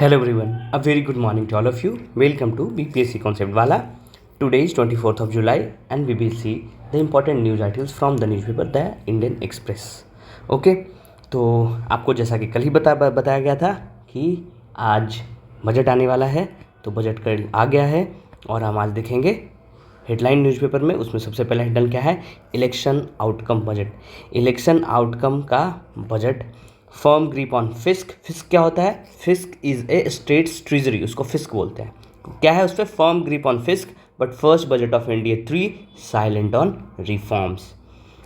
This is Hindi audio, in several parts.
Hello everyone, a very good morning to all of you. Welcome to BPSC Concept Wala. Today is 24th of July and we will see the important news articles from the newspaper The Indian Express. Okay, तो आपको जैसा कि कल ही बताया गया था कि आज बजट आने वाला है, तो बजट कल आ गया है और हम आज देखेंगे हेडलाइन न्यूज़पेपर में। उसमें सबसे पहला हेडलाइन क्या है? Election outcome budget. Election outcome का बजट, फर्म ग्रिप ऑन फिस्क। फिस्क क्या होता है? फिस्क इज ए स्टेट्स ट्रेजरी, उसको फिस्क बोलते हैं। क्या है उस पर? Firm grip on फिस्क but first budget of India 3 silent on reforms.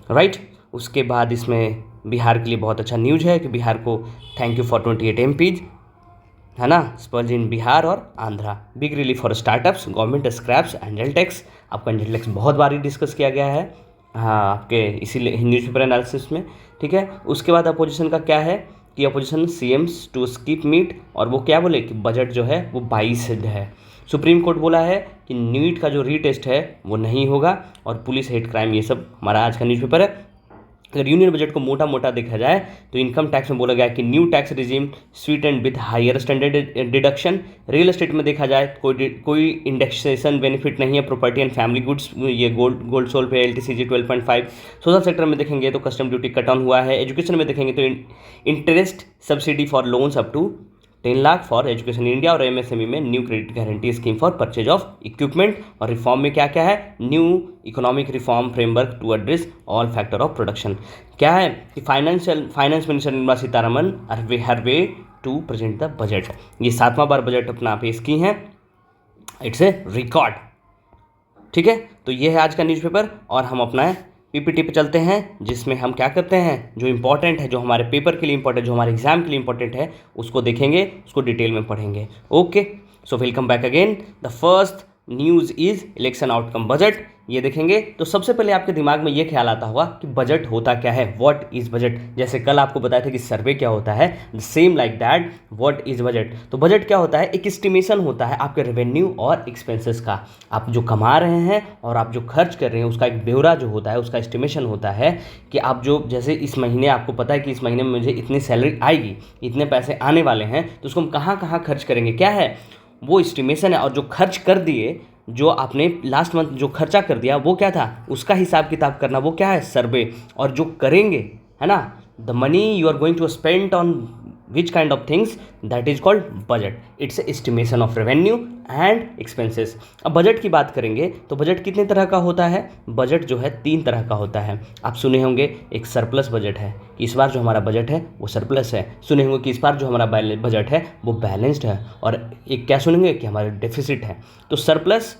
Right, उसके बाद इसमें बिहार के लिए बहुत अच्छा न्यूज है कि बिहार को थैंक यू फॉर 28 MPs, है ना, स्पर्ज इन बिहार और Andhra. Big relief for startups, government scraps angel tax. आपका एंजल टैक्स बहुत बारी डिस्कस किया गया है, हाँ, आपके इसी न्यूज़पेपर एनालिसिस में। ठीक है, उसके बाद अपोजिशन का क्या है कि opposition CMs to skip meet, और वो क्या बोले कि बजट जो है वो 22 है। सुप्रीम कोर्ट बोला है कि नीट का जो रीटेस्ट है वो नहीं होगा, और पुलिस हेट क्राइम, ये सब हमारा आज का न्यूज़पेपर है। अगर यूनियन बजट को मोटा मोटा देखा जाए तो इनकम टैक्स में बोला गया कि new tax regime sweet and with higher standard deduction. Real estate में देखा जाए कोई इंडेक्सेशन बेनिफिट नहीं है। प्रॉपर्टी एंड फैमिली गुड्स, ये गोल्ड सोल पे LTCG 12.5। सोशल सेक्टर में देखेंगे तो कस्टम ड्यूटी कट ऑन हुआ है। एजुकेशन में देखेंगे तो interest subsidy for loans up to 10 lakh for education India, और MSME में new credit guarantee scheme for purchase of equipment. और रिफॉर्म में क्या क्या है? New economic reform framework to address all factor of production. क्या है कि finance minister Nirmala Sitharaman her way to present the budget. ये 7वां बार बजट अपना पेश की हैं, इट्स ए रिकॉर्ड। ठीक है, तो ये है आज का न्यूज़पेपर, और हम अपना PPT पे चलते हैं, जिसमें हम क्या करते हैं, जो इंपॉर्टेंट है, जो हमारे पेपर के लिए इंपॉर्टेंट, जो हमारे एग्जाम के लिए इंपॉर्टेंट है, उसको देखेंगे, उसको डिटेल में पढ़ेंगे। Okay, so welcome back again. The first news is election outcome budget. ये देखेंगे तो सबसे पहले आपके दिमाग में ये ख्याल आता होगा कि बजट होता क्या है, व्हाट इज बजट। जैसे कल आपको बताया था कि सर्वे क्या होता है, same like that what is budget. तो बजट क्या होता है? एक एस्टिमेशन होता है आपके रेवेन्यू और एक्सपेंसेस का। आप जो कमा रहे हैं और आप जो खर्च कर रहे हैं उसका एक ब्यौरा जो होता है, उसका एस्टिमेशन होता है कि आप जो, जैसे इस महीने आपको पता है कि इस महीने में मुझे इतनी सैलरी आएगी, इतने पैसे आने वाले हैं, तो उसको हम कहाँ कहाँ खर्च करेंगे, क्या है वो एस्टिमेशन है। और जो खर्च कर दिए, जो आपने लास्ट मंथ जो खर्चा कर दिया वो क्या था, उसका हिसाब किताब करना, वो क्या है? सर्वे। और जो करेंगे, है ना, the money you are going to spend on which kind of things, that is called budget. It's estimation of revenue and expenses. अब बजट की बात करेंगे तो बजट कितने तरह का होता है? बजट जो है 3 तरह का होता है। आप सुने होंगे एक सरप्लस बजट है, कि इस बार जो हमारा बजट है वो सरप्लस है। सुने होंगे कि इस बार जो हमारा बजट है वो बैलेंस्ड है। और एक क्या सुनेंगे कि हमारा डेफिसिट है। तो सरप्लस,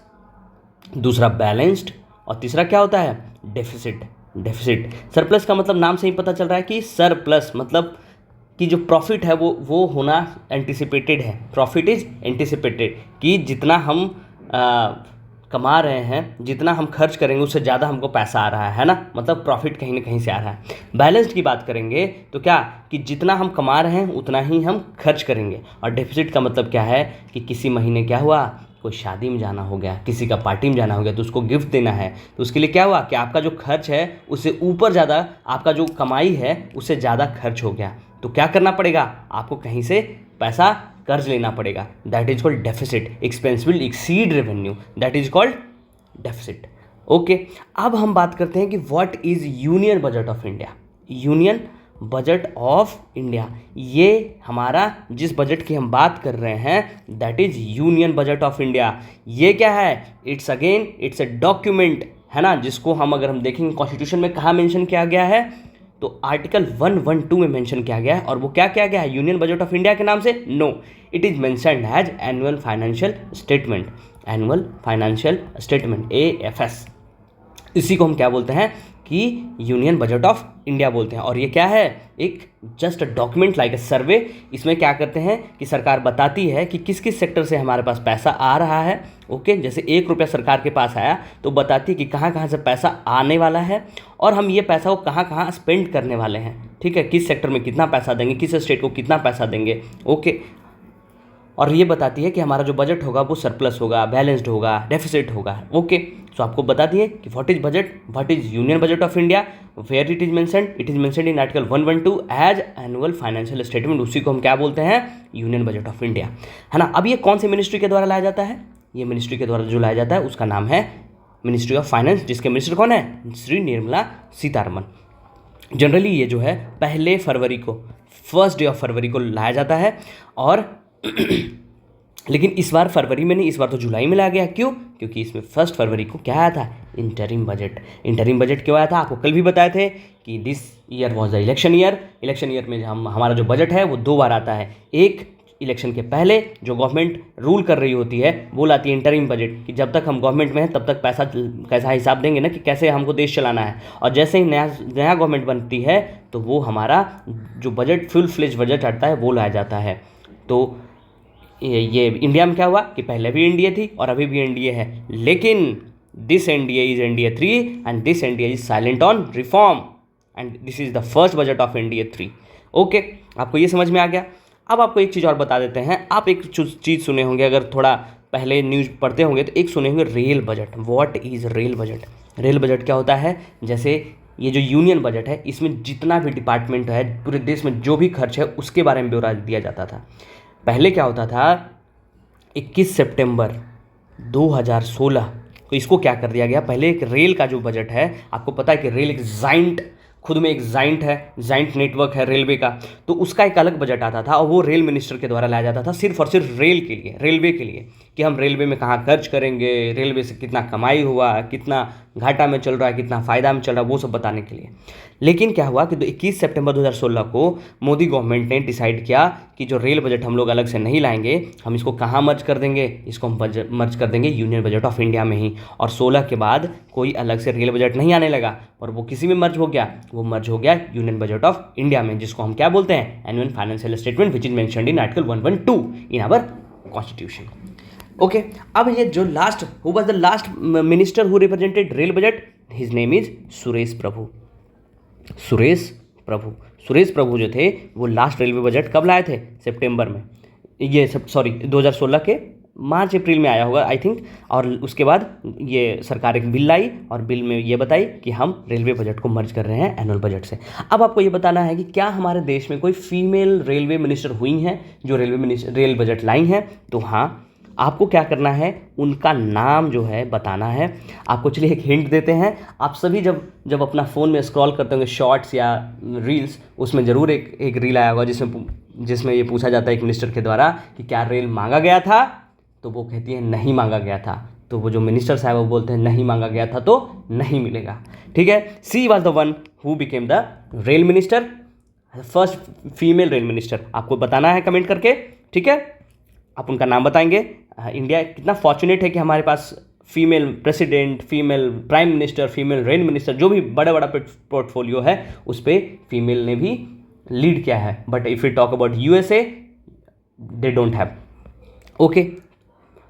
दूसरा बैलेंस्ड, और तीसरा क्या होता है? डेफिसिट। सरप्लस का मतलब नाम से ही पता चल रहा है कि सरप्लस मतलब कि जो प्रॉफिट है वो होना एंटिसिपेटेड है। प्रॉफिट इज एंटिसिपेटेड, कि जितना हम कमा रहे हैं, जितना हम खर्च करेंगे उससे ज़्यादा हमको पैसा आ रहा है ना, मतलब प्रॉफिट कहीं ना कहीं से आ रहा है। बैलेंस्ड की बात करेंगे तो क्या, कि जितना हम कमा रहे हैं उतना ही हम खर्च करेंगे। और डेफिसिट का मतलब क्या है कि किसी महीने क्या हुआ, कोई शादी में जाना हो गया, किसी का पार्टी में जाना हो गया, तो उसको गिफ्ट देना है, तो उसके लिए क्या हुआ कि आपका जो खर्च है उससे ऊपर ज़्यादा आपका जो कमाई है उससे ज़्यादा खर्च हो गया। तो क्या करना पड़ेगा? आपको कहीं से पैसा कर्ज लेना पड़ेगा, that is called deficit. Expense will exceed revenue, that is called deficit. Okay, अब हम बात करते हैं कि what is union budget of India. Union budget of India, ये हमारा जिस बजट की हम बात कर रहे हैं that is union budget of India. ये क्या है? इट्स ए डॉक्यूमेंट, है ना, जिसको अगर हम देखेंगे कॉन्स्टिट्यूशन में कहाँ मेंशन किया गया है, तो आर्टिकल 112 में मेंशन किया गया है। और वो क्या किया गया है? यूनियन बजट ऑफ इंडिया के नाम से? No, it is mentioned as annual financial statement. Annual financial statement, AFS। इसी को हम क्या बोलते हैं कि यूनियन बजट ऑफ इंडिया बोलते हैं। और ये क्या है? एक जस्ट डॉक्यूमेंट लाइक ए सर्वे। इसमें क्या करते हैं कि सरकार बताती है कि किस किस सेक्टर से हमारे पास पैसा आ रहा है। ओके, जैसे 1 रुपया सरकार के पास आया तो बताती है कि कहाँ कहाँ से पैसा आने वाला है, और हम ये पैसा को कहाँ कहाँ स्पेंड करने वाले हैं। ठीक है, किस सेक्टर में कितना पैसा देंगे, किस स्टेट को कितना पैसा देंगे। ओके, और ये बताती है कि हमारा जो बजट होगा वो सरप्लस होगा, बैलेंस्ड होगा, डेफिसिट होगा। ओके, सो आपको बताती है कि what is budget, what is union budget of India, where it is mentioned in article 112 as annual financial statement. उसी को हम क्या बोलते हैं, यूनियन बजट ऑफ इंडिया, है ना। अब ये कौन सी मिनिस्ट्री के द्वारा लाया जाता है, ये मिनिस्ट्री के द्वारा जो लाया जाता है उसका नाम है मिनिस्ट्री ऑफ फाइनेंस, जिसके मिनिस्टर कौन है, श्री निर्मला सीतारमन। जनरली ये जो है पहले फरवरी को, फर्स्ट डे ऑफ फरवरी को लाया जाता है, और लेकिन इस बार फरवरी में नहीं, इस बार तो जुलाई में लाया गया। क्यों, क्योंकि इसमें फर्स्ट फरवरी को क्या आया था, इंटरिम बजट। इंटरिम बजट क्यों आया था, आपको कल भी बताए थे कि this year was the election year. Election year में हमारा जो बजट है वो 2 बार आता है, एक इलेक्शन के पहले जो गवर्नमेंट रूल कर रही होती है वो लाती है इंटरिम बजट, कि जब तक हम गवर्नमेंट में हैं तब तक पैसा कैसा हिसाब देंगे ना, कि कैसे हमको देश चलाना है। और जैसे ही नया गवर्नमेंट बनती है तो वो हमारा जो बजट, फुल फ्लेज बजट आता है वो लाया जाता है। तो ये इंडिया में क्या हुआ कि पहले भी एनडीए थी और अभी भी एनडीए है, लेकिन this NDA is NDA 3 and this NDA is silent on reform and this is the first budget of NDA 3। Okay, आपको ये समझ में आ गया। अब आपको एक चीज़ और बता देते हैं, आप एक चीज़ सुने होंगे, अगर थोड़ा पहले न्यूज़ पढ़ते होंगे तो एक सुने होंगे rail budget. What is rail budget, rail budget क्या होता है, जैसे ये जो यूनियन बजट है इसमें जितना भी डिपार्टमेंट है, पूरे देश में जो भी खर्च है उसके बारे में ब्यौरा दिया जाता था। पहले क्या होता था, 21 सितंबर 2016 तो इसको क्या कर दिया गया, पहले एक रेल का जो बजट है, आपको पता है कि रेल एक जाइंट, खुद में एक जाइंट है, जाइंट नेटवर्क है रेलवे का, तो उसका एक अलग बजट आता था और वो रेल मिनिस्टर के द्वारा लाया जाता था, सिर्फ और सिर्फ रेल के लिए, रेलवे के लिए, कि हम रेलवे में कहाँ खर्च करेंगे, रेलवे से कितना कमाई हुआ, कितना घाटा में चल रहा है, कितना फ़ायदा में चल रहा है, वो सब बताने के लिए। लेकिन क्या हुआ कि 21 सितंबर 2016 को मोदी गवर्नमेंट ने डिसाइड किया कि जो रेल बजट हम लोग अलग से नहीं लाएंगे, हम इसको कहाँ मर्ज कर देंगे, इसको हम मर्ज कर देंगे यूनियन बजट ऑफ इंडिया में ही। और 16 के बाद कोई अलग से रेल बजट नहीं आने लगा और वो किसी में मर्ज हो गया, वो मर्ज हो गया यूनियन बजट ऑफ इंडिया में, जिसको हम क्या बोलते हैं, annual financial statement which is mentioned in article 112 in our constitution. Okay, अब ये जो last, who was the last minister who represented rail budget, his name is Suresh Prabhu. Suresh Prabhu जो थे वो लास्ट रेलवे बजट कब लाए थे, सितंबर में, ये सब 2016 के मार्च अप्रैल में आया होगा आई थिंक। और उसके बाद ये सरकार एक बिल लाई और बिल में ये बताई कि हम रेलवे बजट को मर्ज कर रहे हैं एनुअल बजट से। अब आपको ये बताना है कि क्या हमारे देश में कोई फीमेल रेलवे मिनिस्टर हुई हैं जो रेल बजट लाई हैं, तो हाँ, आपको क्या करना है, उनका नाम जो है बताना है। आपको चलिए एक हिंट देते हैं, आप सभी जब अपना फ़ोन में स्क्रॉल करते होंगे शॉर्ट्स या रील्स, उसमें ज़रूर एक रील आया होगा जिसमें ये पूछा जाता है एक मिनिस्टर के द्वारा कि क्या रेल मांगा गया था, तो वो कहती है नहीं मांगा गया था, तो वो जो मिनिस्टर साहब वो बोलते हैं नहीं मांगा गया था तो नहीं मिलेगा। ठीक है, she was the one who became the rail minister, first female rail minister. आपको बताना है कमेंट करके, ठीक है, आप उनका नाम बताएंगे। इंडिया कितना फॉर्चुनेट है कि हमारे पास female president, female prime minister, female rail minister, जो भी बड़ा पोर्टफोलियो है उस पर फीमेल ने भी लीड किया है। But if you talk about USA, they don't have. Okay,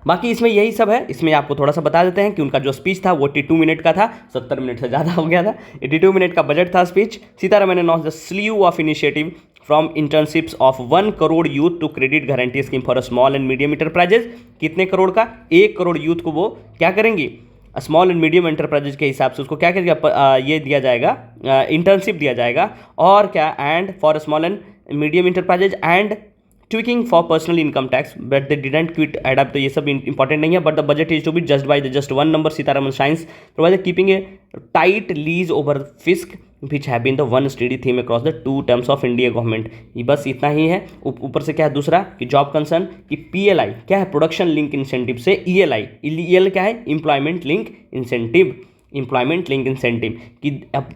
बाकी इसमें यही सब है। इसमें आपको थोड़ा सा बता देते हैं कि उनका जो स्पीच था वो 82 मिनट का था, 70 मिनट से ज़्यादा हो गया था। 82 मिनट का बजट था speech. Sitharaman announce the sleeve of initiative from internships of 1 crore youth to credit guarantee scheme for small and medium enterprises. कितने करोड़ का, 1 करोड़ यूथ को वो क्या करेंगी, स्मॉल एंड मीडियम इंटरप्राइजेज के हिसाब से उसको क्या करेगा, ये दिया जाएगा, इंटर्नशिप दिया जाएगा। और क्या, and for small and medium enterprises and tweaking for personal income tax, but they didn't quit adapt, तो ये सब इंपॉर्टेंट नहीं है। But the budget is to be just by the just one number Sitharaman science provide keeping a tight leash over fisc which have been the one study theme across the 2 terms of India government. ये बस इतना ही है। ऊपर से क्या है दूसरा कि जॉब कंसर्न की PLI क्या है, प्रोडक्शन लिंक इंसेंटिव से ELI क्या है, एम्प्लॉयमेंट लिंक इंसेंटिव, कि अब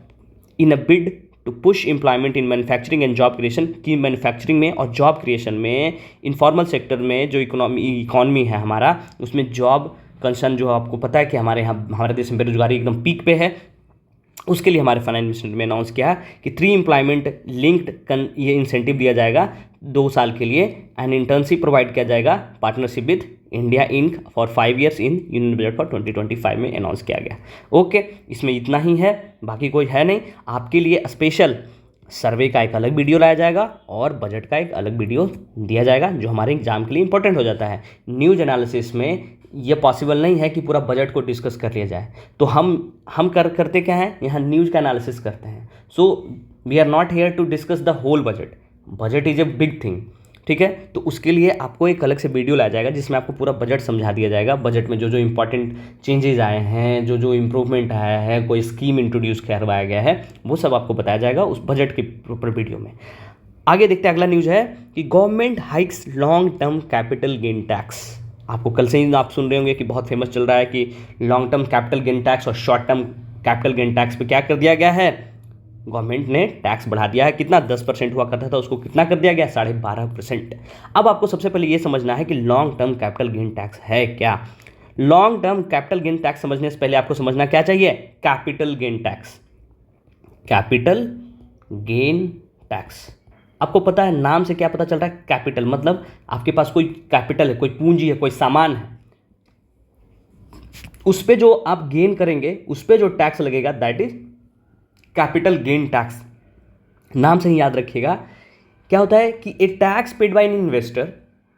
in a bid to push employment in manufacturing and job creation, की मैन्युफैक्चरिंग में और जॉब क्रिएशन में, इनफॉर्मल सेक्टर में जो इकॉनमी है हमारा, उसमें जॉब कंसर्न जो आपको पता है कि हमारे यहाँ हमारे देश में बेरोजगारी एकदम पीक पे है, उसके लिए हमारे फाइनेंस मिनिस्टर ने अनाउंस किया कि 3 एम्प्लॉयमेंट लिंक्ड ये इंसेंटिव दिया जाएगा 2 साल के लिए, एंड इंटर्नशिप प्रोवाइड किया जाएगा partnership with India Inc for 5 years in union budget for 2025 में अनाउंस किया गया। ओके, इसमें इतना ही है, बाकी कोई है नहीं। आपके लिए स्पेशल सर्वे का एक अलग वीडियो लाया जाएगा और बजट का एक अलग वीडियो दिया जाएगा, जो हमारे एग्जाम के लिए इंपॉर्टेंट हो जाता है। न्यूज़ एनालिसिस में ये पॉसिबल नहीं है कि पूरा बजट को डिस्कस कर लिया जाए, तो हम करते क्या हैं, यहाँ न्यूज़ का एनालिसिस करते हैं। So we are not here to discuss the whole budget, budget is a big thing, ठीक है। तो उसके लिए आपको एक अलग से वीडियो लाया जाएगा जिसमें आपको पूरा बजट समझा दिया जाएगा, बजट में जो जो इंपॉर्टेंट चेंजेस आए हैं, जो जो इम्प्रूवमेंट आया है, कोई स्कीम इंट्रोड्यूस करवाया गया है, वो सब आपको बताया जाएगा उस बजट के प्रॉपर वीडियो में। आगे देखते हैं, अगला न्यूज़ है कि government hikes long term capital gain tax. आपको कल से ही आप सुन रहे होंगे कि बहुत फेमस चल रहा है कि long term capital gain tax और short term capital gain tax पे क्या कर दिया गया है, गवर्नमेंट ने टैक्स बढ़ा दिया है। कितना 10% हुआ करता था, उसको कितना कर दिया गया, 12.5%। अब आपको सबसे पहले ये समझना है कि long term capital gain tax है क्या। Long term capital gain tax समझने से पहले आपको समझना क्या चाहिए, capital gain tax. Capital gain tax आपको पता है, नाम से क्या पता चल रहा है, कैपिटल मतलब आपके पास कोई कैपिटल है, कोई पूंजी है, कोई सामान है, उस पे जो आप गेन करेंगे उस पे जो टैक्स लगेगा that is capital gain tax. नाम से ही याद रखिएगा। क्या होता है कि a tax paid by an investor,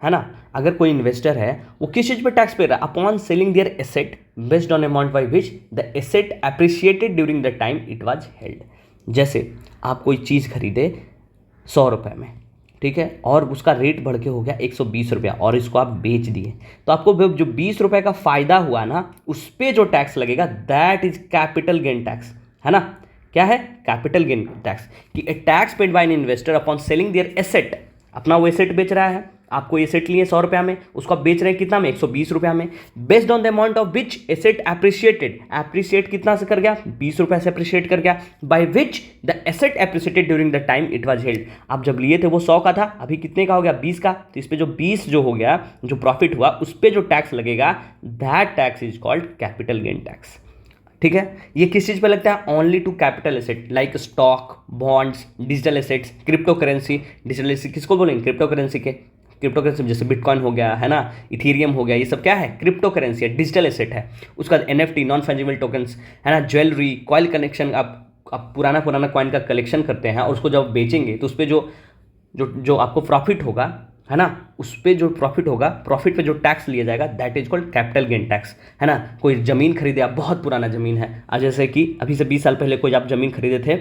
है ना, अगर कोई इन्वेस्टर है वो किस चीज पे टैक्स पे रहा है, upon selling their asset based on amount by which the asset appreciated during the time it was held. जैसे आप कोई चीज़ खरीदे 100 रुपये में, ठीक है, और उसका रेट बढ़ के हो गया 120 रुपया और इसको आप बेच दिए, तो आपको जो 20 रुपये का फायदा हुआ ना, उस पर जो टैक्स लगेगा that is capital gain tax, है ना। क्या है, कैपिटल गेन टैक्स, कि a tax paid by an investor upon selling their asset. अपना वो एसेट बेच रहा है, आपको एसेट लिए 100 रुपया में, उसको आप बेच रहे हैं कितना में, 120 रुपया में, based on the amount of which asset appreciated. Appreciate कितना से कर गया, 20 रुपये से एप्रिशिएट कर गया, by which the asset appreciated during the time it was held. आप जब लिए थे वो 100 का था, अभी कितने का हो गया, 20 का, तो इस पे जो 20 जो हो गया, जो प्रॉफिट हुआ, उस पर जो टैक्स लगेगा that tax is called capital gain tax, ठीक है। ये किस चीज़ पे लगता है, only to capital asset like stock, bonds, digital assets, cryptocurrency. Digital asset किसको बोलेंगे, क्रिप्टो करेंसी के, क्रिप्टो करेंसी जैसे बिटकॉइन हो गया, है ना, इथेरियम हो गया, ये सब क्या है, क्रिप्टो करेंसी है, डिजिटल एसेट है। उसका NFT नॉन फंजिबल टोकन्स, है ना, ज्वेलरी, कॉइन कलेक्शन। आप पुराना कॉइन का कलेक्शन करते हैं और उसको जब बेचेंगे तो उस पर जो आपको प्रॉफिट होगा, है ना, उस पर जो प्रॉफिट होगा, प्रॉफिट पे जो टैक्स लिया जाएगा that is called capital gain tax, है ना। कोई ज़मीन खरीदे आप, बहुत पुराना ज़मीन है, आज जैसे कि अभी से 20 साल पहले कोई आप ज़मीन खरीदे थे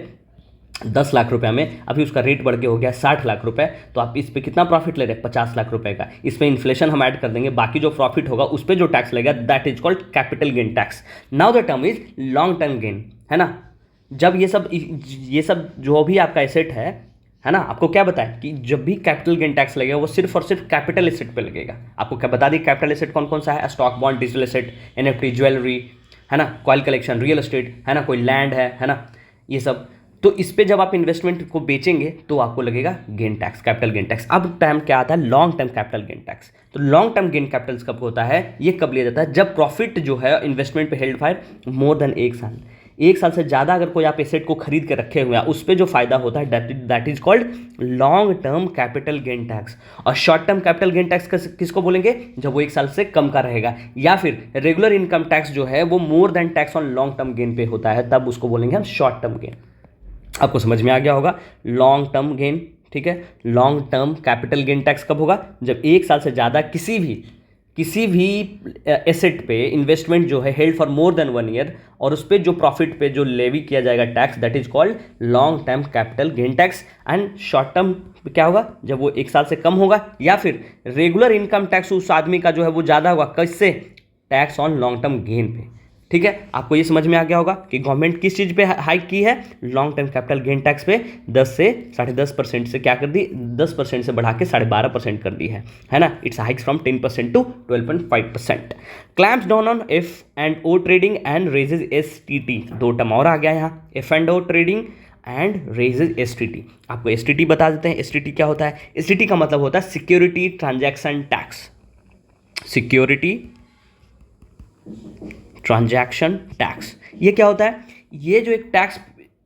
10 लाख रुपए में, अभी उसका रेट बढ़ के हो गया 60 लाख रुपए, तो आप इस पे कितना प्रॉफिट ले रहे हैं, 50 लाख रुपए का। इसमें इन्फ्लेशन हम ऐड कर देंगे, बाकी जो प्रॉफिट होगा उस पर जो टैक्स लगेगा that is called capital gain tax. Now the term is long term gain, है ना। जब ये सब जो भी आपका एसेट है ना, आपको क्या बताएं कि जब भी कैपिटल गेन टैक्स लगेगा वो सिर्फ और सिर्फ कैपिटल एसेट पे लगेगा। आपको क्या बता दी, कैपिटल एसेट कौन कौन सा है, stock, bond, digital asset, NFT, jewellery, है ना, कॉइन कलेक्शन, रियल एस्टेट, है ना, कोई लैंड है ना, ये सब। तो इस पे जब आप इन्वेस्टमेंट को बेचेंगे तो आपको लगेगा gain tax, capital gain tax. अब टर्म क्या आता है, long term capital gain tax. तो लॉन्ग टर्म गेन कैपिटल कब होता है, ये कब लिया जाता है, जब प्रॉफिट जो है इन्वेस्टमेंट पे हेल्ड फायर मोर देन 1 साल, 1 साल से ज़्यादा अगर कोई आप एसेट को खरीद के रखे हुए हैं, उस पर जो फायदा होता है that is called long term capital gain tax. और short term capital gain tax किसको बोलेंगे, जब वो 1 साल से कम का रहेगा, या फिर रेगुलर इनकम टैक्स जो है वो more than tax on long term gain पे होता है, तब उसको बोलेंगे हम शॉर्ट टर्म गेन। आपको समझ में आ गया होगा, लॉन्ग टर्म गेन, ठीक है। Long term capital gain tax कब होगा, जब 1 साल से ज़्यादा किसी भी एसेट पे इन्वेस्टमेंट जो है held for more than 1 year, और उस पर जो प्रॉफिट पे जो लेवी किया जाएगा tax that is called long term capital gain tax. And short term क्या होगा, जब वो 1 साल से कम होगा, या फिर रेगुलर इनकम टैक्स उस आदमी का जो है वो ज़्यादा होगा, किससे, tax on long term gain पे, ठीक है। आपको ये समझ में आ गया होगा कि गवर्नमेंट किस चीज़ पे हाइक की है, long term capital gain tax पे 10 से 10.5% से क्या कर दी, 10% से बढ़ा के 12.5% कर दी है ना। It's hikes from 10% to 12.5%। Clamps down on F&O trading and raises STT। 2 term और आ गया यहाँ, F&O trading and raises STT। आपको STT बता देते हैं, STT क्या होता है। STT का मतलब होता है security transaction tax, security transaction tax. ये क्या होता है, ये जो एक टैक्स,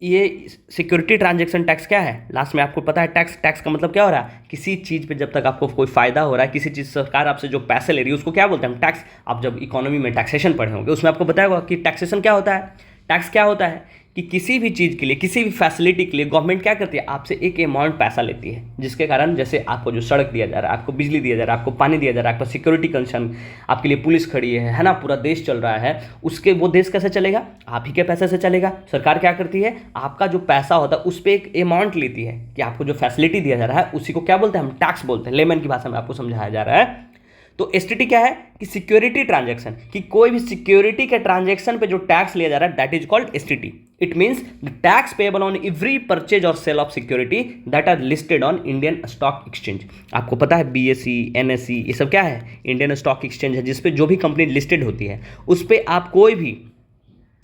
ये सिक्योरिटी ट्रांजैक्शन टैक्स क्या है, लास्ट में आपको पता है टैक्स का मतलब क्या हो रहा है, किसी चीज़ पे जब तक आपको कोई फायदा हो रहा है, किसी चीज़ सरकार आपसे जो पैसे ले रही है उसको क्या बोलते हैं, टैक्स। आप जब इकोनॉमी में टैक्सेशन पढ़े होंगे उसमें आपको बताया होगा कि टैक्सेशन क्या होता है। टैक्स क्या होता है, कि किसी भी चीज़ के लिए, किसी भी फैसिलिटी के लिए गवर्नमेंट क्या करती है, आपसे एक अमाउंट पैसा लेती है, जिसके कारण जैसे आपको जो सड़क दिया जा रहा है, आपको बिजली दिया जा रहा है, आपको पानी दिया जा रहा है, आपको सिक्योरिटी कंसर्न, आपके लिए पुलिस खड़ी है ना, पूरा देश चल रहा है, उसके वो देश कैसे चलेगा, आप ही के पैसे से चलेगा। सरकार क्या करती है, आपका जो पैसा होता है उस पर एक अमाउंट लेती है कि आपको जो फैसिलिटी दिया जा रहा है उसी को क्या बोलते हैं, हम टैक्स बोलते हैं, लेमन की भाषा में आपको समझाया जा रहा है। तो एसटीटी क्या है कि सिक्योरिटी ट्रांजैक्शन, कि कोई भी सिक्योरिटी के ट्रांजैक्शन पे जो टैक्स लिया जा रहा है that is called STT. It means the tax payable on every purchase और sale of security that are listed on Indian stock exchange. आपको पता है बीएसई, एनएसई, ये सब क्या है, इंडियन स्टॉक एक्सचेंज है, जिसपे जो भी कंपनी लिस्टेड होती है उस पर आप कोई भी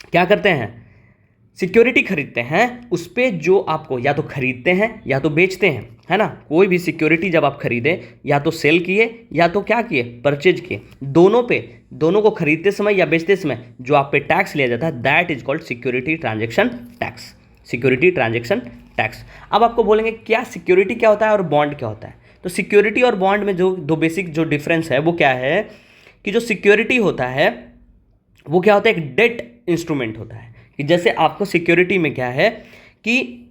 क्या करते हैं, सिक्योरिटी खरीदते हैं, उस पर जो आपको या तो खरीदते हैं या तो बेचते हैं, है ना। कोई भी सिक्योरिटी जब आप खरीदें या तो सेल किए या तो क्या किए, परचेज किए, दोनों को खरीदते समय या बेचते समय जो आप पे टैक्स लिया जाता है that is called security transaction tax, security transaction tax. अब आपको बोलेंगे क्या सिक्योरिटी क्या होता है और बॉन्ड क्या होता है। तो सिक्योरिटी और बॉन्ड में जो दो बेसिक जो डिफरेंस है वो क्या है कि जो सिक्योरिटी होता है वो क्या होता है, एक डेट इंस्ट्रूमेंट होता है, कि जैसे आपको सिक्योरिटी में क्या है कि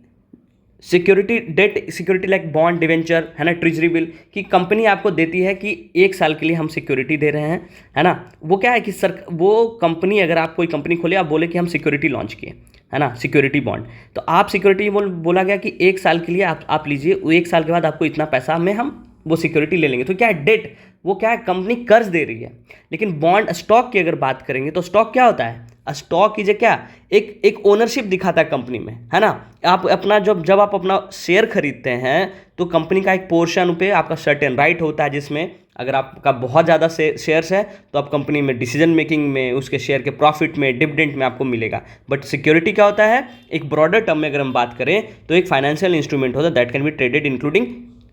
security debt, security like bond, debenture, है ना, ट्रेजरी बिल, कि कंपनी आपको देती है कि 1 साल के लिए हम सिक्योरिटी दे रहे हैं, है ना। वो क्या है कि वो कंपनी, अगर आप कोई कंपनी खोले, आप बोले कि हम सिक्योरिटी लॉन्च किए, है ना, सिक्योरिटी बॉन्ड, तो आप सिक्योरिटी बोला गया कि 1 साल के लिए आप लीजिए, 1 साल के बाद आपको इतना पैसा में हम वो सिक्योरिटी ले लेंगे। तो क्या है, डेट, वो क्या है, कंपनी कर्ज दे रही है। लेकिन बॉन्ड, स्टॉक की अगर बात करेंगे तो स्टॉक क्या होता है, स्टॉक कीजिए क्या, एक ओनरशिप दिखाता है कंपनी में, है ना। आप अपना जब आप अपना शेयर खरीदते हैं तो कंपनी का एक पोर्शन पे आपका सर्टेन राइट होता है, जिसमें अगर आपका बहुत ज़्यादा शेयर्स है तो आप कंपनी में डिसीजन मेकिंग में, उसके शेयर के प्रॉफिट में, डिविडेंड में आपको मिलेगा। बट सिक्योरिटी क्या होता है, एक ब्रॉडर टर्म में अगर हम बात करें तो एक फाइनेंशियल इंस्ट्रूमेंट होता है that can be traded including,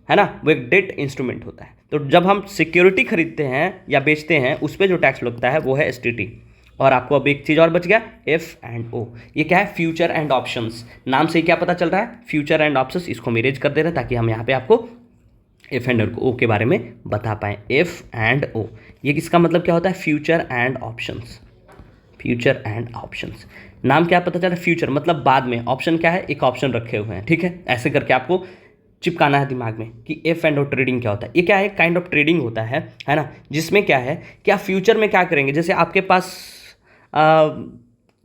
है ना, वो एक डेट इंस्ट्रूमेंट होता है। तो जब हम सिक्योरिटी खरीदते हैं या बेचते हैं उस पर जो टैक्स लगता है वो है एसटीटी। और आपको अब एक चीज़ और बच गया, एफ एंड ओ। ये क्या है, फ्यूचर एंड ऑप्शंस। नाम से ही क्या पता चल रहा है, फ्यूचर एंड ऑप्शंस। इसको हम इरेज कर दे रहे हैं ताकि हम यहाँ पे आपको एफ एंड ओ के बारे में बता पाएँ। एफ एंड ओ, ये किसका मतलब क्या होता है, future and options, future and options. नाम क्या पता चल रहा है, फ्यूचर मतलब बाद में, ऑप्शन क्या है, एक ऑप्शन रखे हुए हैं, ठीक है। ऐसे करके आपको चिपकाना है दिमाग में कि एफ एंड ओ ट्रेडिंग क्या होता है। ये क्या है, काइंड ऑफ ट्रेडिंग होता है ना, जिसमें क्या है कि आप फ्यूचर में क्या करेंगे, जैसे आपके पास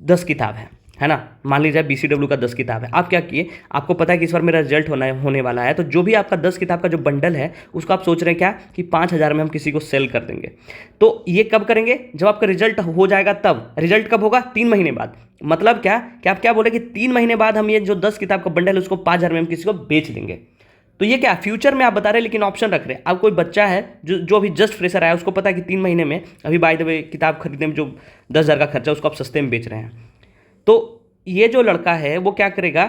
10 किताब है ना, मान लीजिए BCW का 10 किताब है, आप क्या किए, आपको पता है कि इस बार मेरा रिजल्ट होने वाला है, तो जो भी आपका 10 किताब का जो बंडल है उसको आप सोच रहे हैं क्या कि 5,000 में हम किसी को सेल कर देंगे। तो ये कब करेंगे, जब आपका रिजल्ट हो जाएगा तब। रिजल्ट कब होगा, 3 महीने बाद। मतलब क्या कि आप क्या बोले कि 3 महीने बाद हम ये जो 10 किताब का बंडल है उसको 5,000 में हम किसी को बेच देंगे। तो ये क्या फ्यूचर में आप बता रहे हैं लेकिन ऑप्शन रख रहे हैं। अब कोई बच्चा है जो अभी जस्ट फ्रेशर आया, उसको पता है कि 3 महीने में, अभी बाय द वे किताब खरीदने में जो 10,000 का खर्चा उसको आप सस्ते में बेच रहे हैं। तो ये जो लड़का है वो क्या करेगा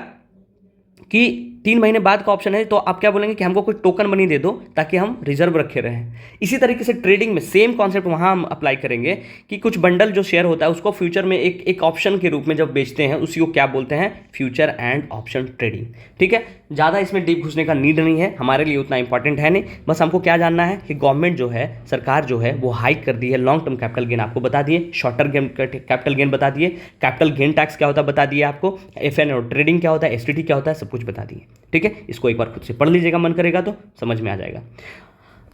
कि 3 महीने बाद का ऑप्शन है, तो आप क्या बोलेंगे कि हमको कोई टोकन मनी दे दो ताकि हम रिजर्व रखे रहें। इसी तरीके से ट्रेडिंग में सेम कॉन्सेप्ट वहाँ हम अप्लाई करेंगे कि कुछ बंडल जो शेयर होता है उसको फ्यूचर में एक ऑप्शन के रूप में जब बेचते हैं उसी को क्या बोलते हैं, फ्यूचर एंड ऑप्शन ट्रेडिंग, ठीक है। ज़्यादा इसमें डीप घुसने का नीड नहीं है, हमारे लिए उतना इंपॉर्टेंट है नहीं। बस हमको क्या जानना है कि गवर्नमेंट जो है, सरकार जो है वो हाइक कर दी है लॉन्ग टर्म कैपिटल गेन आपको बता दिए, शॉर्ट टर्म कैपिटल गेन बता दिए, कैपिटल गेन टैक्स क्या होता है बता दिए आपको, एफ एंड ओ ट्रेडिंग क्या होता है, एसटीटी क्या होता है, सब कुछ बता दिए, ठीक है। इसको एक बार खुद से पढ़ लीजिएगा, मन करेगा तो समझ में आ जाएगा।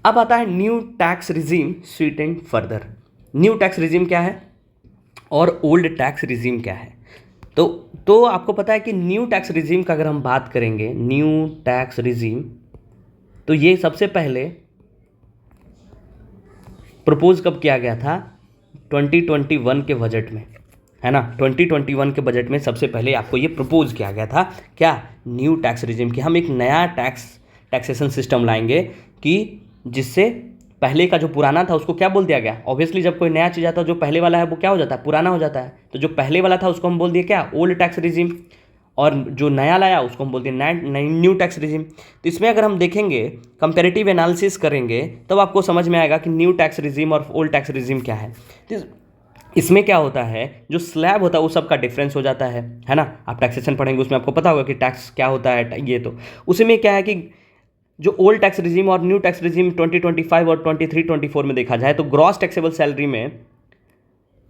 अब आता है new tax regime sweetened further. New tax regime क्या है और ओल्ड टैक्स रिजीम क्या है। तो आपको पता है कि न्यू टैक्स रिजीम का अगर हम बात करेंगे, न्यू टैक्स रिजीम, तो ये सबसे पहले प्रपोज कब किया गया था, 2021 के बजट में, है ना। 2021 के बजट में सबसे पहले आपको ये प्रपोज किया गया था क्या, न्यू टैक्स रिजीम, कि हम एक नया टैक्सेशन सिस्टम लाएंगे कि जिससे पहले का जो पुराना था उसको क्या बोल दिया गया। ऑब्वियसली जब कोई नया चीज़ आता है जो पहले वाला है वो क्या हो जाता है, पुराना हो जाता है। तो जो पहले वाला था उसको हम बोल दिए क्या, ओल्ड टैक्स रिजीम, और जो नया लाया उसको हम बोलते हैं न्यू टैक्स रिजीम। तो इसमें अगर हम देखेंगे, कंपैरेटिव एनालिसिस करेंगे, तब आपको समझ में आएगा कि न्यू टैक्स रिजीम और ओल्ड टैक्स रिजीम क्या है। इसमें क्या होता है, जो स्लैब होता है वो सबका डिफरेंस हो जाता है ना। आप टैक्सेशन पढ़ेंगे उसमें आपको पता होगा कि टैक्स क्या होता है। ये तो उसमें क्या है कि जो ओल्ड टैक्स रिजीम और न्यू टैक्स रिजीम 2025 और 23-24 में देखा जाए तो ग्रॉस टैक्सेबल सैलरी में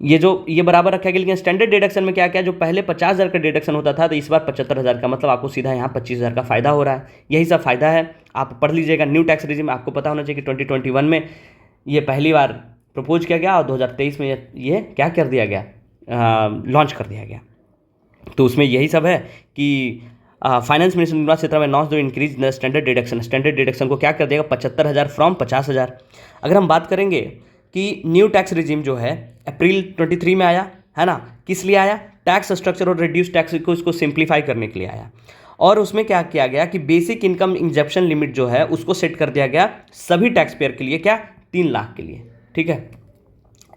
ये बराबर रखा गया, लेकिन स्टैंडर्ड डिडक्शन में क्या क्या, जो पहले 50,000 का डिडक्शन होता था तो इस बार 75,000 का, मतलब आपको सीधा यहाँ 25,000 का फायदा हो रहा है। यही सब फायदा है, आप पढ़ लीजिएगा। न्यू टैक्स रिजिम आपको पता होना चाहिए कि 2021 में ये पहली बार प्रपोज किया गया और 2023 में ये क्या कर दिया गया, लॉन्च कर दिया गया। तो उसमें यही सब है कि finance minister Nirmala Sitharaman announce to increase the standard deduction. Standard deduction को क्या कर देगा, 75,000 फ्रॉम 50,000। अगर हम बात करेंगे कि न्यू टैक्स रिजिम जो है अप्रैल 23 में आया है ना, किस लिए आया, टैक्स स्ट्रक्चर और रिड्यूस टैक्स को इसको सिंप्लीफाई करने के लिए आया। और उसमें क्या किया गया कि बेसिक इनकम इंजेक्शन लिमिट जो है उसको सेट कर दिया गया सभी टैक्स पेयर के लिए, क्या, 3 लाख के लिए, ठीक है।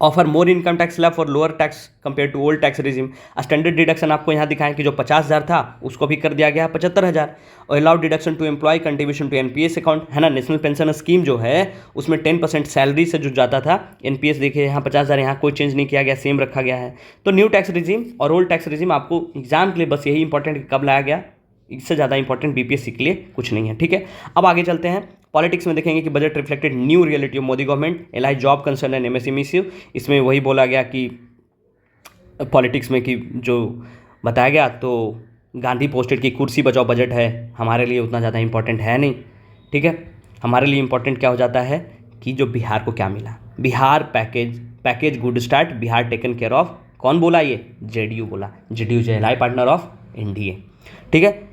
Offer more income tax slab for lower tax compare to old tax regime. Standard deduction आपको यहाँ दिखाएं कि जो 50,000 था उसको भी कर दिया गया 75,000। और allowed deduction to employ contribution to NPS account, है ना। नेशनल पेंशन स्कीम जो है उसमें 10% सैलरी से जो जाता था एनपीएस, देखिए यहाँ 50,000, यहाँ कोई चेंज नहीं किया गया, सेम रखा गया है। तो न्यू टैक्स रिजिम और ओल्ड टैक्स रिजिम आपको एग्जाम के लिए बस यही इंपॉर्टेंट कब लाया गया, इससे ज़्यादा इंपॉर्टेंट बीपीएससी के लिए कुछ नहीं है, ठीक है। अब आगे चलते हैं। पॉलिटिक्स में देखेंगे कि budget reflected new reality of Modi government, ally job concern and MSME issue. इसमें वही बोला गया कि पॉलिटिक्स में कि जो बताया गया, तो गांधी पोस्टेड की कुर्सी बचाओ बजट है, हमारे लिए उतना ज़्यादा इंपॉर्टेंट है नहीं, ठीक है। हमारे लिए इंपॉर्टेंट क्या हो जाता है कि जो बिहार को क्या मिला, Bihar package good start, Bihar taken care of. कौन बोला, ये जेडीयू बोला, जेडीयू जो एलाई पार्टनर ऑफ एनडीए, ठीक है।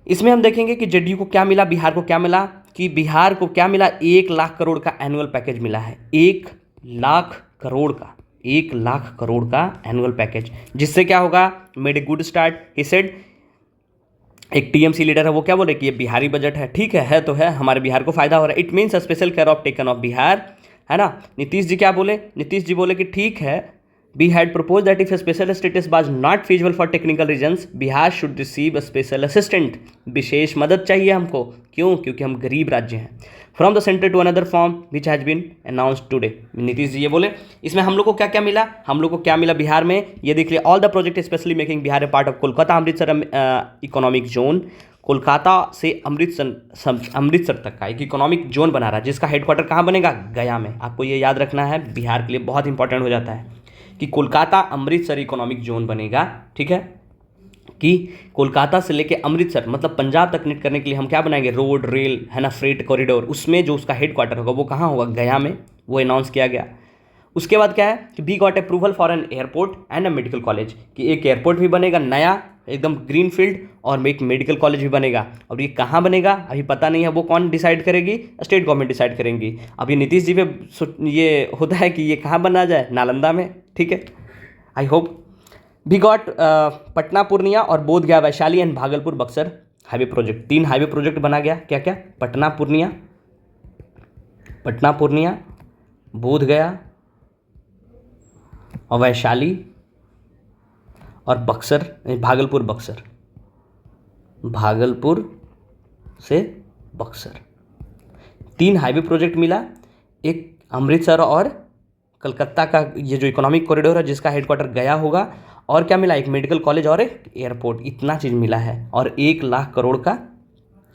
इसमें हम देखेंगे कि जेडीयू को क्या मिला, बिहार को क्या मिला, कि बिहार को क्या मिला, 1 लाख करोड़ का एनुअल पैकेज मिला है। 1 लाख करोड़ का, 1 लाख करोड़ का एनुअल पैकेज, जिससे क्या होगा, made a good start he said. एक टीएमसी लीडर है वो क्या बोले कि ये बिहारी बजट है, ठीक है तो है, हमारे बिहार को फायदा हो रहा है। It means special care of taken of Bihar, है ना। नीतीश जी क्या बोले, नीतीश जी बोले कि ठीक है, we had proposed that if a special status was not feasible for technical reasons, Bihar should receive a special assistant। विशेष मदद चाहिए हमको, क्यों, क्योंकि हम गरीब राज्य हैं। From the centre to another form which has been announced today. Nitish ji ये बोले। इसमें हम लोग को क्या क्या मिला, हम लोग को क्या मिला बिहार में, ये देख लिया। All the project specially making Bihar A part of Kolkata Amritsar economic zone. Kolkata से अमृतसर तक का एक इकोनॉमिक जोन बना रहा है, जिसका हेडक्वार्टर कहाँ बनेगा, गया में। आपको ये याद रखना है, बिहार के लिए बहुत इंपॉर्टेंट हो जाता है कि कोलकाता अमृतसर इकोनॉमिक जोन बनेगा, ठीक है। कि कोलकाता से लेके अमृतसर मतलब पंजाब तक कनेक्ट करने के लिए हम क्या बनाएंगे, रोड, रेल, है ना, फ्रेट कॉरिडोर। उसमें जो उसका हेडक्वार्टर होगा वो कहाँ होगा, गया में, वो अनाउंस किया गया। उसके बाद क्या है कि we got approval for an airport and a medical college, कि एक एयरपोर्ट भी बनेगा नया एकदम ग्रीन फील्ड, और एक मेडिकल कॉलेज भी बनेगा। और ये कहाँ बनेगा अभी पता नहीं है, वो कौन डिसाइड करेगी, स्टेट गवर्नमेंट डिसाइड करेंगी। अभी नीतीश जी पे ये होता है कि ये कहाँ बना जाए, नालंदा में, ठीक है। I hope we got Patna Purnia और Bodh Gaya Vaishali and Bhagalpur Buxar highway project. 3 highway project बना गया, क्या क्या, पटना पूर्णिया, बोध गया और वैशाली और बक्सर, भागलपुर से बक्सर। 3 हाईवे प्रोजेक्ट मिला, एक अमृतसर और कलकत्ता का ये जो इकोनॉमिक कॉरिडोर है जिसका हेडक्वार्टर गया होगा, और क्या मिला, एक मेडिकल कॉलेज और एक एयरपोर्ट। इतना चीज़ मिला है, और 1 लाख करोड़ का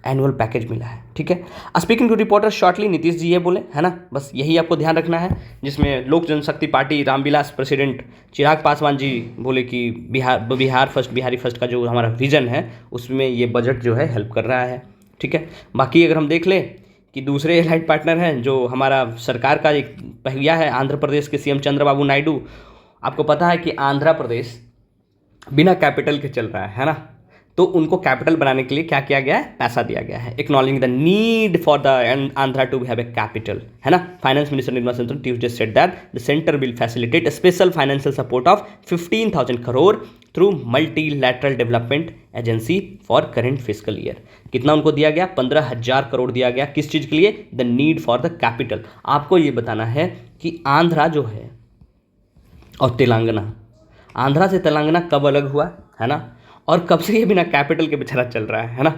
एनुअल पैकेज मिला है, ठीक है। Speaking to reporter shortly, Nitish ji ये बोले, है ना, बस यही आपको ध्यान रखना है। जिसमें लोक जनशक्ति पार्टी रामविलास प्रेसिडेंट चिराग पासवान जी बोले कि बिहार फर्स्ट, बिहारी फर्स्ट का जो हमारा विजन है उसमें ये बजट जो है हेल्प कर रहा है, ठीक है। बाकी अगर हम देख लें कि दूसरे एलाइड पार्टनर हैं, जो हमारा सरकार का एक पहिया है, आंध्र प्रदेश के सीएम चंद्रबाबू नायडू। आपको पता है कि आंध्र प्रदेश बिना कैपिटल के चल रहा है ना, तो उनको कैपिटल बनाने के लिए क्या किया गया है, पैसा दिया गया है। Acknowledging the need for the Andhra to have a capital, है ना। Finance minister Nirmala Sitharaman Tuesday said that the centre will facilitate special financial support of 15,000 crore through multilateral development agency for current fiscal year. कितना उनको दिया गया, 15,000 करोड़ दिया गया। किस चीज़ के लिए, the need for the capital. आपको ये बताना है कि आंध्रा जो है और तेलंगाना, आंध्रा से तेलंगाना कब अलग हुआ, है ना, और कब से ये बिना कैपिटल के बेचारा चल रहा है ना।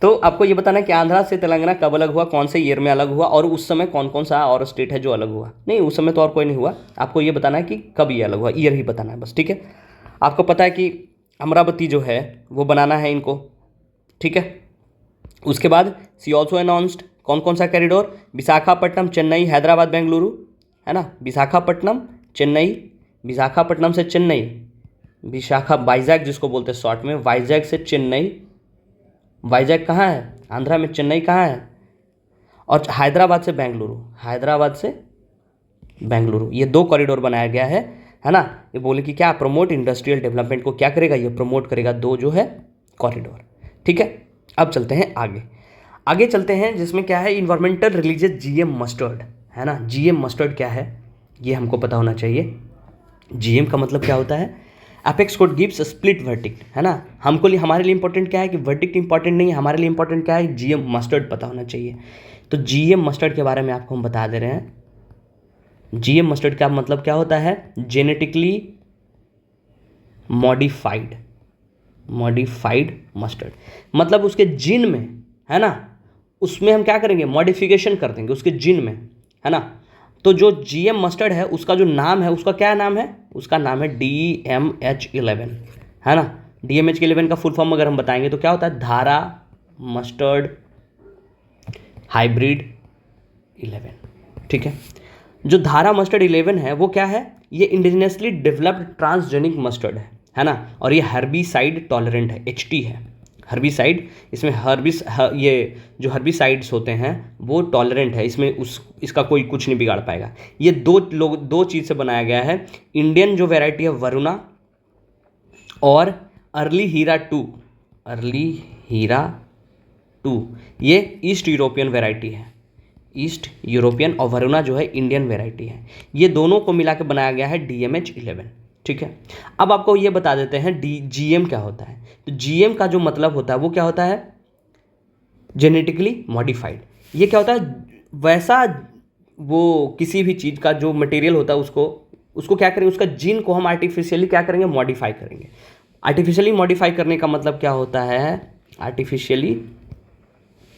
तो आपको ये बताना है कि आंध्रा से तेलंगाना कब अलग हुआ, कौन से ईयर में अलग हुआ, और उस समय कौन कौन सा और स्टेट है जो अलग हुआ। नहीं, उस समय तो और कोई नहीं हुआ, आपको ये बताना है कि कब ये अलग हुआ, ईयर ही बताना है बस, ठीक है। आपको पता है कि अमरावती जो है वो बनाना है इनको, ठीक है। उसके बाद सी ऑल्सो अनाउंस्ड कौन कौन सा कॉरिडोर, विशाखापट्टनम, चेन्नई, हैदराबाद, बेंगलुरु, है ना। विशाखापट्टनम, चेन्नई, विशाखापट्टनम से चेन्नई, विशाखा वाइजैक जिसको बोलते हैं शॉर्ट में, वाइजैक से चेन्नई, वाइजैक कहाँ है, आंध्रा में, चेन्नई कहाँ है, और हैदराबाद से बेंगलुरु, हैदराबाद से बेंगलुरु, ये 2 कॉरिडोर बनाया गया है ना। ये बोले कि क्या प्रमोट इंडस्ट्रियल डेवलपमेंट को क्या करेगा, ये प्रमोट करेगा 2 जो है कॉरिडोर। ठीक है, अब चलते हैं आगे चलते हैं, जिसमें क्या है, इन्वायरमेंटल रिलीजियस जीएम मस्टर्ड, है ना। जीएम मस्टर्ड क्या है ये हमको पता होना चाहिए। जीएम का मतलब क्या होता है, apex code gives split verdict, है ना। हमारे लिए इंपॉर्टेंट क्या है कि वर्डिक्ट इंपॉर्टेंट नहीं है, हमारे लिए इंपॉर्टेंट क्या है, जीएम मस्टर्ड पता होना चाहिए। तो जीएम मस्टर्ड के बारे में आपको हम बता दे रहे हैं। जीएम मस्टर्ड का मतलब क्या होता है, जेनेटिकली मॉडिफाइड मस्टर्ड, मतलब उसके जीन में, है ना, उसमें हम क्या करेंगे, मॉडिफिकेशन कर देंगे उसके जीन में, है ना। तो जो जीएम मस्टर्ड है उसका जो नाम है, उसका क्या नाम है, उसका नाम है DMH11, है ना। DMH11 का फुल फॉर्म अगर हम बताएंगे तो क्या होता है, धारा मस्टर्ड हाइब्रिड 11। ठीक है, जो धारा मस्टर्ड 11 है वो क्या है, ये इंडिजिनसली डेवलप्ड ट्रांसजेनिक मस्टर्ड है ना, और ये हर्बिसाइड टॉलरेंट है, HT है हर्बिसाइड, इसमें ये जो हर्बिसाइड्स होते हैं वो टॉलरेंट है, इसमें इसका कोई कुछ नहीं बिगाड़ पाएगा। ये 2 चीज़ से बनाया गया है, इंडियन जो वैरायटी है वरुणा और अर्ली हीरा 2, ये ईस्ट यूरोपियन वैरायटी है, ईस्ट यूरोपियन, और वरुणा जो है इंडियन वैरायटी है। ये दोनों को मिला के बनाया गया है DMH11। ठीक है, अब आपको ये बता देते हैं GM क्या होता है। तो GM का जो मतलब होता है वो क्या होता है, जेनेटिकली मॉडिफाइड। ये क्या होता है, वैसा वो किसी भी चीज़ का जो मटेरियल होता है उसको क्या करेंगे, उसका जीन को हम आर्टिफिशियली क्या करेंगे, मॉडिफाई करेंगे। आर्टिफिशियली मॉडिफाई करने का मतलब क्या होता है, आर्टिफिशियली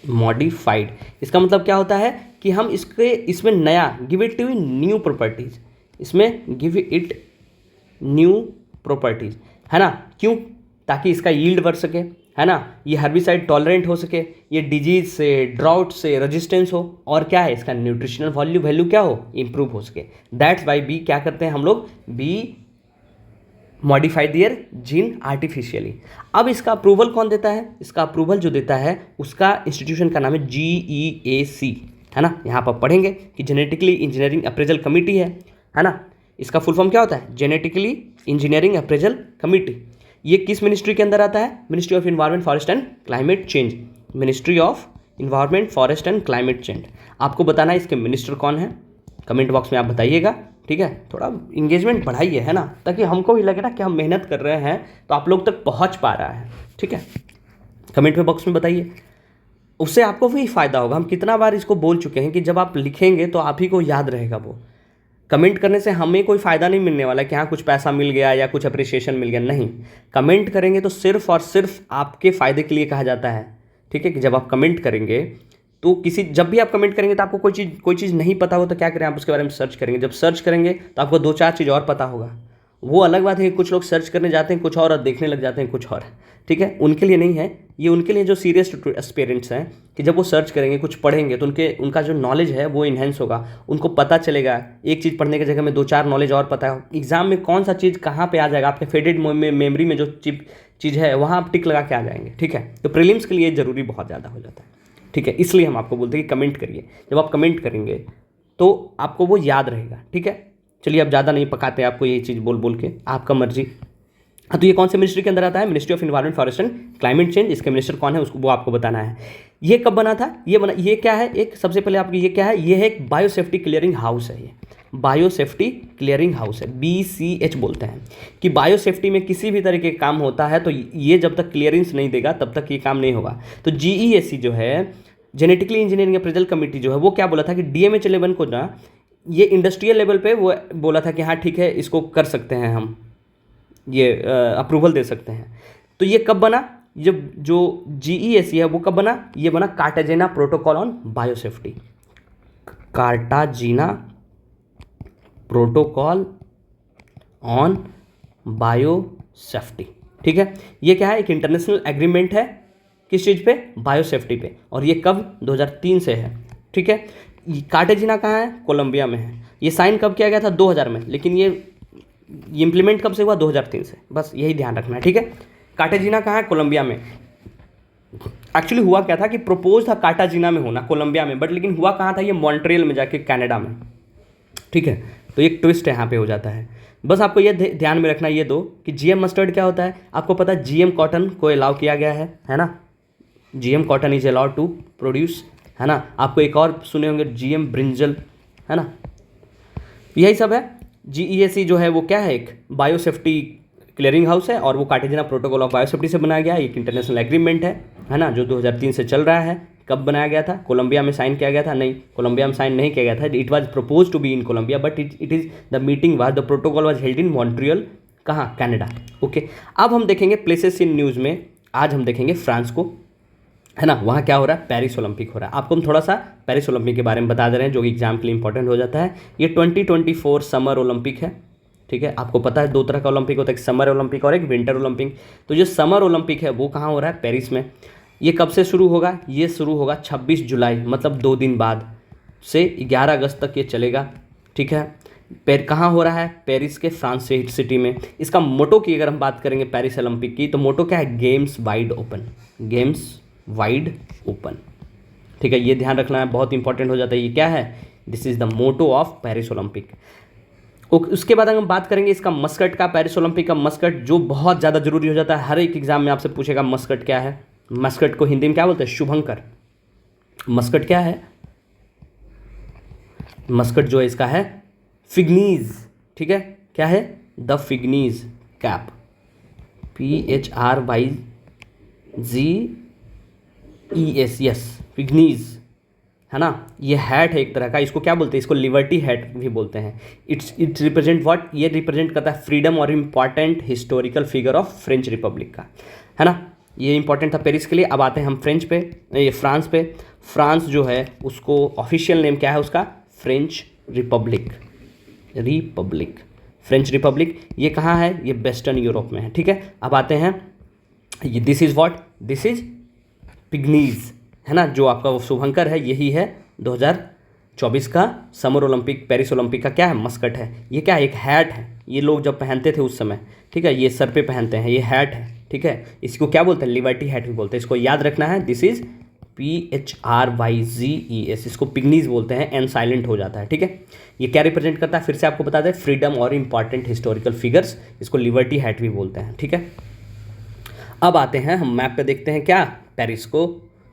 मॉडिफाइड, इसका मतलब क्या होता है कि हम इसमें नया, गिव इट न्यू प्रॉपर्टीज, इसमें गिव इट न्यू प्रॉपर्टीज, है ना। क्यों, ताकि इसका यील्ड बढ़ सके, है ना, ये हर्बिसाइड टॉलरेंट हो सके, ये डिजीज से, ड्राउट से रेजिस्टेंस हो, और क्या है, इसका न्यूट्रिशनल वैल्यू क्या हो, इंप्रूव हो सके। दैट्स वाई बी क्या करते हैं हम लोग, बी मॉडिफाई दियर जीन आर्टिफिशियली। अब इसका अप्रूवल कौन देता है, इसका अप्रूवल जो देता है उसका इंस्टीट्यूशन का नाम है GEAC, है ना। यहाँ पर पढ़ेंगे कि जेनेटिकली इंजीनियरिंग अप्रेजल कमेटी है ना। इसका फुल फॉर्म क्या होता है, जेनेटिकली इंजीनियरिंग अप्रेजल कमेटी। ये किस मिनिस्ट्री के अंदर आता है, ministry of environment forest and climate change, ministry of environment forest and climate change. आपको बताना है इसके मिनिस्टर कौन है, कमेंट बॉक्स में आप बताइएगा। ठीक है, थोड़ा इंगेजमेंट बढ़ाइए, है ना, ताकि हमको भी लगे ना कि हम मेहनत कर रहे हैं तो आप लोग तक पहुंच पा रहा है। ठीक है, कमेंट में बॉक्स में बताइए, उससे आपको भी फ़ायदा होगा। हम कितना बार इसको बोल चुके हैं कि जब आप लिखेंगे तो आप ही को याद रहेगा। वो कमेंट करने से हमें कोई फ़ायदा नहीं मिलने वाला कि हाँ कुछ पैसा मिल गया या कुछ अप्रिसिएशन मिल गया, नहीं। कमेंट करेंगे तो सिर्फ और सिर्फ आपके फ़ायदे के लिए कहा जाता है। ठीक है, कि जब आप कमेंट करेंगे तो जब भी आप कमेंट करेंगे तो आपको कोई चीज़ नहीं पता हो तो क्या करें, आप उसके बारे में सर्च करेंगे। जब सर्च करेंगे तो आपको 2-4 चीज़ और पता होगा। वो अलग बात है कि कुछ लोग सर्च करने जाते हैं कुछ और देखने लग जाते हैं कुछ और। ठीक है, उनके लिए नहीं है ये, उनके लिए जो सीरियस एस्पिरेंट्स हैं कि जब वो सर्च करेंगे, कुछ पढ़ेंगे तो उनका जो नॉलेज है वो इन्हेंस होगा। उनको पता चलेगा, एक चीज़ पढ़ने की जगह में 2-4 नॉलेज और पता है। एग्जाम में कौन सा चीज़ कहाँ पे आ जाएगा, आपके फेडेड मेमोरी में जो चीज़ है वहाँ आप टिक लगा के आ जाएंगे। ठीक है, तो प्रीलिम्स के लिए ज़रूरी बहुत ज़्यादा हो जाता है। ठीक है, इसलिए हम आपको बोलते हैं कि कमेंट करिए। जब आप कमेंट करेंगे तो आपको वो याद रहेगा। ठीक है, चलिए अब ज़्यादा नहीं पकाते आपको ये चीज़ बोल के, आपका मर्जी। हाँ, तो ये कौन से मिनिस्ट्री के अंदर आता है, ministry of environment forest and climate change. इसके मिनिस्टर कौन है उसको वो आपको बताना है। ये कब बना था, ये क्या है, एक सबसे पहले आपको ये क्या है, ये है एक बायोसेफ्टी क्लियरिंग हाउस है। ये बायोसेफ्टी क्लियरिंग हाउस है, BCH बोलते हैं। कि बायोसेफ्टी में किसी भी तरह के काम होता है तो ये जब तक क्लियरेंस नहीं देगा तब तक ये काम नहीं होगा। तो GEAC जो है, जेनेटिकली इंजीनियरिंग अप्रेजल कमेटी जो है, वो क्या बोला था कि DMH11 को ना ये इंडस्ट्रियल लेवल पे वो बोला था कि हाँ ठीक है इसको कर सकते हैं, हम ये अप्रूवल दे सकते हैं। तो ये कब बना, जब जो GEAC है वो कब बना, ये बना Cartagena protocol on biosafety, Cartagena protocol on biosafety. ठीक है, ये क्या है, एक इंटरनेशनल एग्रीमेंट है किस चीज़ पे, बायोसेफ्टी पे, और ये कब 2003 से है। ठीक है, कार्टाजीना कहाँ है, कोलंबिया में है। ये साइन कब किया गया था, 2000 में, लेकिन ये ये इम्प्लीमेंट कब से हुआ? 2003 से, बस यही ध्यान रखना है, ठीक है। कार्टाजीना कहाँ है? कोलंबिया में। एक्चुअली हुआ क्या था कि प्रपोज था कार्टाजीना में होना, कोलंबिया में, बट लेकिन हुआ कहाँ था? ये मॉन्ट्रियल में जाके, कनाडा में, ठीक है। तो एक ट्विस्ट यहाँ पे हो जाता है। बस आपको ये ध्यान में रखना ये दो कि जीएम मस्टर्ड क्या होता है। आपको पता है जीएम कॉटन को अलाउ किया गया है ना, GM cotton is allowed to produce, है ना। आपको एक और सुने होंगे जीएम ब्रिंजल, है ना। यही सब है। जीईएसी जो है वो क्या है? एक बायोसेफ्टी क्लियरिंग हाउस है, और वो कार्टाजीना प्रोटोकॉल ऑफ बायोसेफ्टी से बनाया गया, एक इंटरनेशनल एग्रीमेंट है ना, जो 2003 से चल रहा है। कब बनाया गया था? कोलंबिया में साइन किया गया था? नहीं, कोलंबिया में साइन नहीं किया गया था। It was propose to be in Colombia, but it is the meeting was the protocol was held in Montreal, कहाँ? कनाडा। ओके, अब हम देखेंगे प्लेसेस इन न्यूज़ में। आज हम देखेंगे फ्रांस को, है ना। वहाँ क्या हो रहा है? पेरिस ओलंपिक हो रहा है। आपको हम थोड़ा सा पेरिस ओलंपिक के बारे में बता दे रहे हैं, जो कि एग्जाम के लिए इंपॉर्टेंट हो जाता है। ये 2024 समर ओलंपिक है, ठीक है। आपको पता है दो तरह का ओलंपिक होता है, एक समर ओलंपिक और एक विंटर ओलंपिक। तो जो समर ओलंपिक है वो कहाँ हो रहा है? पेरिस में। ये कब से शुरू होगा? ये शुरू होगा 26 जुलाई, मतलब 2 दिन बाद से 11 अगस्त तक ये चलेगा, ठीक है। कहाँ हो रहा है? पेरिस के फ्रांस सिटी में। इसका मोटो की अगर हम बात करेंगे पेरिस ओलंपिक की, तो मोटो क्या है? Games wide open, games wide open, ठीक है। ये ध्यान रखना है, बहुत इंपॉर्टेंट हो जाता है। ये क्या है? This is the motto of Paris Olympic. उसके बाद हम बात करेंगे इसका मस्कट का, पेरिस ओलंपिक का मस्कट, जो बहुत ज़्यादा जरूरी हो जाता है। हर एक एग्जाम में आपसे पूछेगा मस्कट क्या है। मस्कट को हिंदी में क्या बोलते हैं? शुभंकर। मस्कट क्या है? मस्कट जो है इसका है फिग्नीज, ठीक है। क्या है? द फिग्नीज कैप, PHRYZES, यस, फिग्नीज, है ना। ये हैट है एक तरह का, इसको क्या बोलते हैं? इसको लिबर्टी हैट भी बोलते हैं। It's represent what? ये रिप्रेजेंट करता है फ्रीडम और important historical figure of French Republic का, है ना। ये इंपॉर्टेंट था पेरिस के लिए। अब आते हैं हम फ्रेंच पे, ये फ्रांस पे। फ्रांस जो है उसको ऑफिशियल नेम क्या है उसका? French Republic, Republic, French Republic. ये कहाँ है? ये वेस्टर्न यूरोप में है, ठीक है। अब आते हैं, ये this is what? This is pygmies, है ना। जो आपका वो शुभंकर है, यही है 2024 का समर ओलंपिक, पेरिस ओलंपिक का क्या है? मस्कट है। ये क्या है? एक हैट है। ये लोग जब पहनते थे उस समय, ठीक है, ये सर पे पहनते हैं, ये हैट है, ठीक है। इसको क्या बोलते हैं? लिबर्टी हैट भी बोलते हैं। इसको याद रखना है। दिस इज PHRYZES, इसको पिग्नीज बोलते हैं, एन साइलेंट हो जाता है, ठीक है। ये क्या रिप्रेजेंट करता है? फिर से आपको बता दें, फ्रीडम और इंपॉर्टेंट हिस्टोरिकल फिगर्स, इसको लिबर्टी हैट भी बोलते हैं, ठीक है। अब आते हैं हम मैप पे, देखते हैं क्या पेरिस को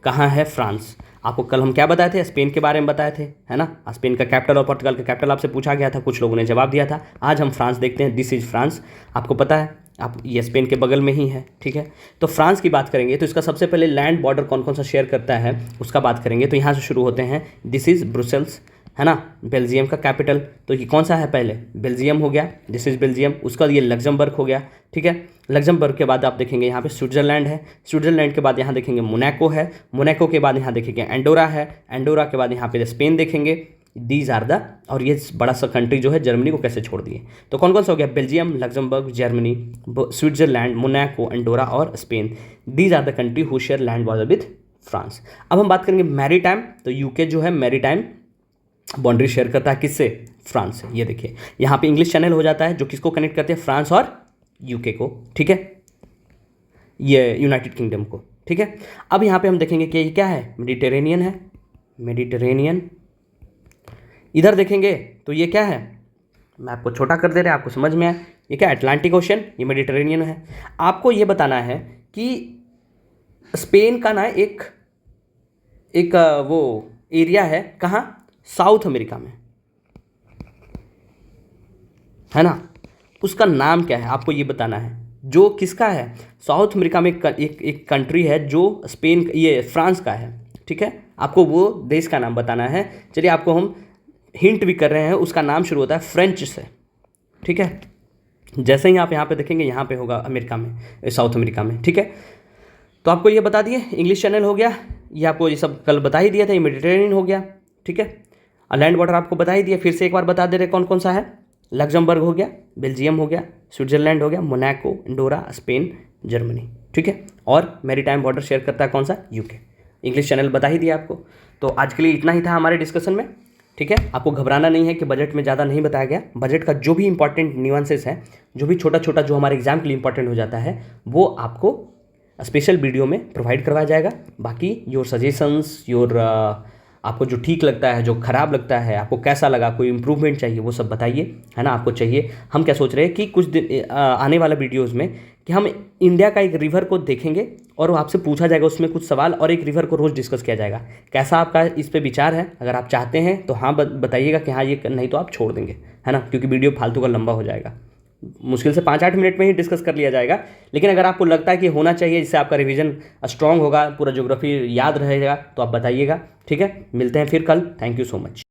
कहाँ है? फ्रांस। आपको कल हम क्या बताए थे? स्पेन के बारे में बताए थे, है ना। स्पेन का कैपिटल और पोर्टुगल का कैपिटल आपसे पूछा गया था, कुछ लोगों ने जवाब दिया था। आज हम फ्रांस देखते हैं। This is France. आपको पता है, आप ये स्पेन के बगल में ही है, ठीक है। तो फ्रांस की बात करेंगे तो इसका सबसे पहले लैंड बॉर्डर कौन कौन सा शेयर करता है उसका बात करेंगे। तो यहाँ से शुरू होते हैं। दिस इज ब्रुसेल्स, है ना, बेल्जियम का कैपिटल। तो ये कौन सा है? पहले बेल्जियम हो गया, दिस इज बेल्जियम। उसका ये लग्जमबर्ग हो गया, ठीक है। लग्जमबर्ग के बाद आप देखेंगे यहाँ पे स्विट्जरलैंड है। स्विट्जरलैंड के बाद यहाँ देखेंगे मोनाको है। मोनाको के बाद यहाँ देखेंगे एंडोरा है। एंडोरा के बाद यहाँ पे स्पेन देखेंगे। दीज आर द, और ये बड़ा सा कंट्री जो है जर्मनी को कैसे छोड़ दिए। तो कौन कौन सा हो गया? Belgium, Luxembourg, Germany, Switzerland, Monaco, Andorra और Spain. These are the country who share land border with France. अब हम बात करेंगे मैरीटाइम। तो यूके जो है मैरीटाइम बाउंड्री शेयर करता है किससे? फ्रांस से। ये देखिए यहाँ पे इंग्लिश चैनल हो जाता है, जो किसको कनेक्ट करते हैं? फ्रांस और यूके को, ठीक है, ये यूनाइटेड किंगडम को, ठीक है। अब यहाँ पे हम देखेंगे कि ये क्या है? मेडिटेरेनियन है, मेडिटेरेनियन। इधर देखेंगे तो ये क्या है? मैं आपको छोटा कर दे रहा है, आपको समझ में आए। ये क्या? अटलांटिक ओशन, ये मेडिटेरेनियन है। आपको ये बताना है कि स्पेन का ना एक वो एरिया है, कहाँ? साउथ अमेरिका में, है ना। उसका नाम क्या है? आपको ये बताना है। जो किसका है? साउथ अमेरिका में एक कंट्री है जो स्पेन, ये फ्रांस का है, ठीक है। आपको वो देश का नाम बताना है। चलिए आपको हम हिंट भी कर रहे हैं। उसका नाम शुरू होता है फ्रेंच से, ठीक है। जैसे ही आप यहाँ पे देखेंगे, यहाँ पे होगा अमेरिका में, साउथ अमेरिका में, ठीक है। तो आपको ये बता दिए, इंग्लिश चैनल हो गया, ये आपको ये सब कल बता ही दिया था। ये मेडिटेरेनियन हो गया, ठीक है। लैंड वाटर आपको बता ही दिया, फिर से एक बार बता दे रहे कौन कौन सा है। लग्जमबर्ग हो गया, बेल्जियम हो गया, स्विट्जरलैंड हो गया, मोनाको, एंडोरा, स्पेन, जर्मनी, ठीक है। और मैरीटाइम बॉर्डर शेयर करता है कौन सा? यूके। इंग्लिश चैनल बता ही दिया आपको। तो आज के लिए इतना ही था हमारे डिस्कशन में। ठीक है, आपको घबराना नहीं है कि बजट में ज़्यादा नहीं बताया गया। बजट का जो भी इंपॉर्टेंट न्यूआंसेस है, जो भी छोटा छोटा जो हमारे एग्जाम के लिए इंपॉर्टेंट हो जाता है, वो आपको स्पेशल वीडियो में प्रोवाइड करवाया जाएगा। बाकी योर सजेशंस, योर आपको जो ठीक लगता है, जो ख़राब लगता है, आपको कैसा लगा, कोई इम्प्रूवमेंट चाहिए, वो सब बताइए, है ना। आपको चाहिए, हम क्या सोच रहे हैं कि कुछ दिन आने वाला वीडियोज़ में कि हम इंडिया का एक रिवर को देखेंगे और आपसे पूछा जाएगा उसमें कुछ सवाल, और एक रिवर को रोज़ डिस्कस किया जाएगा। कैसा आपका इस पे विचार है? अगर आप चाहते हैं तो हाँ बताइएगा कि हाँ ये, नहीं तो आप छोड़ देंगे, है ना, क्योंकि वीडियो फालतू का लंबा हो जाएगा। मुश्किल से 5-8 मिनट में ही डिस्कस कर लिया जाएगा। लेकिन अगर आपको लगता है कि होना चाहिए, जिससे आपका रिवीजन स्ट्रांग होगा, पूरा ज्योग्राफी याद रहेगा, तो आप बताइएगा। ठीक है, मिलते हैं फिर कल। Thank you so much.